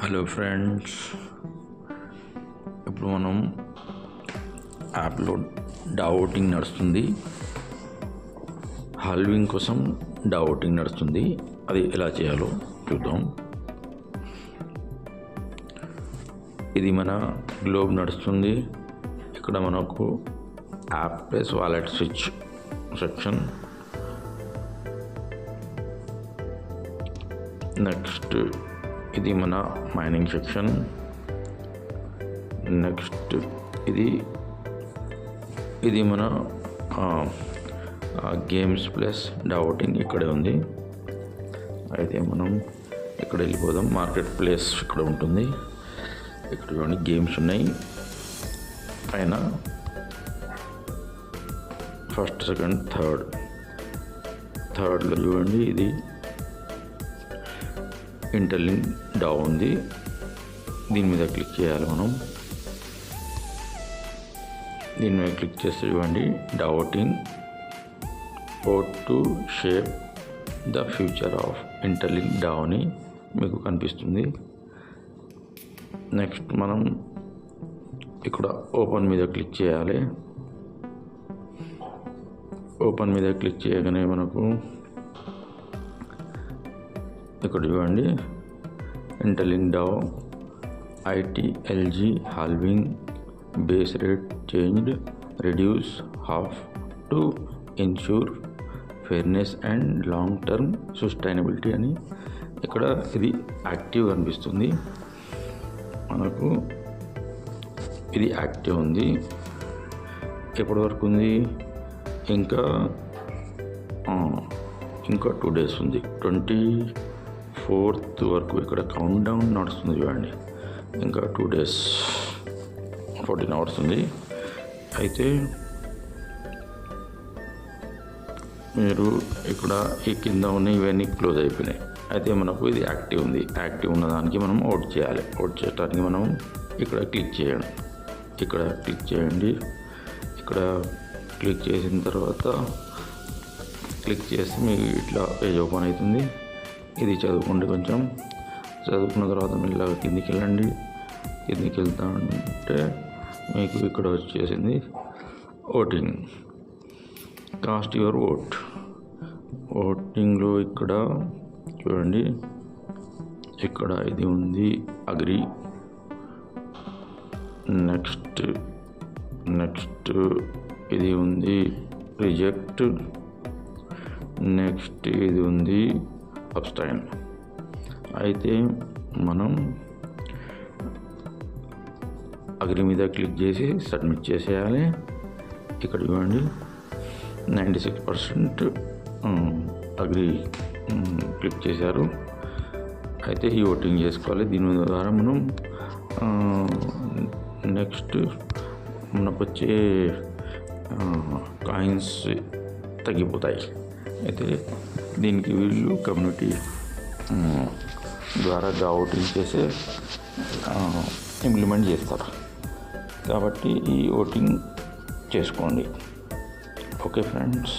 Hello friends, ఇప్పుడు మనం యాప్లో ఓటింగ్ నడుస్తుంది. హాల్వింగ్ కోసం ఓటింగ్ నడుస్తుంది. అది ఎలా చేయాలో చూద్దాం. ఇది మన గ్లోబ్ నడుస్తుంది. ఇక్కడ మనకు app plus wallet switch section. Next ఇది మన మైనింగ్ సెక్షన్. నెక్స్ట్ ఇది మన గేమ్స్ ప్లస్ ఓటింగ్ ఇక్కడే ఉంది. అయితే మనం ఇక్కడ వెళ్ళిపోదాం. మార్కెట్ ప్లేస్ ఇక్కడ ఉంటుంది. ఇక్కడ చూడండి గేమ్స్ ఉన్నాయి. పైన ఫస్ట్, సెకండ్, థర్డ్లో చూడండి ఇది ఇంటర్లింక్ DAO ఉంది. దీని మీద క్లిక్ చేయాలి. మనం దీని మీద క్లిక్ చేస్తే చూడండి voting vote to shape the future of interlink DAO అని మీకు కనిపిస్తుంది. నెక్స్ట్ మనం ఇక్కడ ఓపెన్ మీద క్లిక్ చేయాలి. ఓపెన్ మీద క్లిక్ చేయగానే మనకు ఇక్కడ చూడండి interlink DAO ITLG halving base rate changed reduce half to ensure fairness and long term sustainability అని ఇక్కడ ఇది యాక్టివ్ కనిపిస్తుంది. మనకు ఇది యాక్టివ్ ఉంది. ఎప్పటి వరకు ఉంది? ఇంకా 2 days ఉంది. 24th వరకు ఇక్కడ కౌంట్ డౌన్ నడుస్తుంది. చూడండి ఇంకా 2 days 14 hours ఉంది. అయితే మీరు ఇక్కడ ఈ కింద ఉన్న ఇవన్నీ క్లోజ్ అయిపోయినాయి. అయితే మనకు ఇది యాక్టివ్ ఉంది. యాక్టివ్ ఉన్నదానికి మనం ఓట్ చేయాలి. ఓట్ చేయడానికి మనం ఇక్కడ క్లిక్ చేయండి. ఇక్కడ క్లిక్ చేయండి. ఇక్కడ క్లిక్ చేసిన తర్వాత క్లిక్ చేస్తే మీకు ఇట్లా పేజ్ ఓపెన్ అవుతుంది. ఇది చదువుకోండి. కొంచెం చదువుకున్న తర్వాత మెల్లగా కిందికి వెళ్ళండి. కిందికి వెళ్తా అంటే మీకు ఇక్కడ వచ్చేసింది ఓటింగ్. Cost your vote. ఓటింగ్లో ఇక్కడ చూడండి ఇక్కడ ఇది ఉంది అగ్రి. నెక్స్ట్ ఇది ఉంది రిజెక్ట్. నెక్స్ట్ ఇది ఉంది అబ్స్టైన్. అయితే మనం అగ్రి మీద క్లిక్ చేసి సబ్మిట్ చేసేయాలి. ఇక్కడ చూడండి 96% అగ్రి క్లిక్ చేశారు. అయితే ఈ ఓటింగ్ చేసుకోవాలి. దీని ద్వారా మనం నెక్స్ట్ మనకు వచ్చే కాయిన్స్ తగ్గిపోతాయి. అయితే దీనికి వీళ్ళు కమ్యూనిటీ ద్వారా ఓటింగ్ చేసి ఇంప్లిమెంట్ చేస్తారు. కాబట్టి ఈ ఓటింగ్ చేసుకోండి. Okay friends.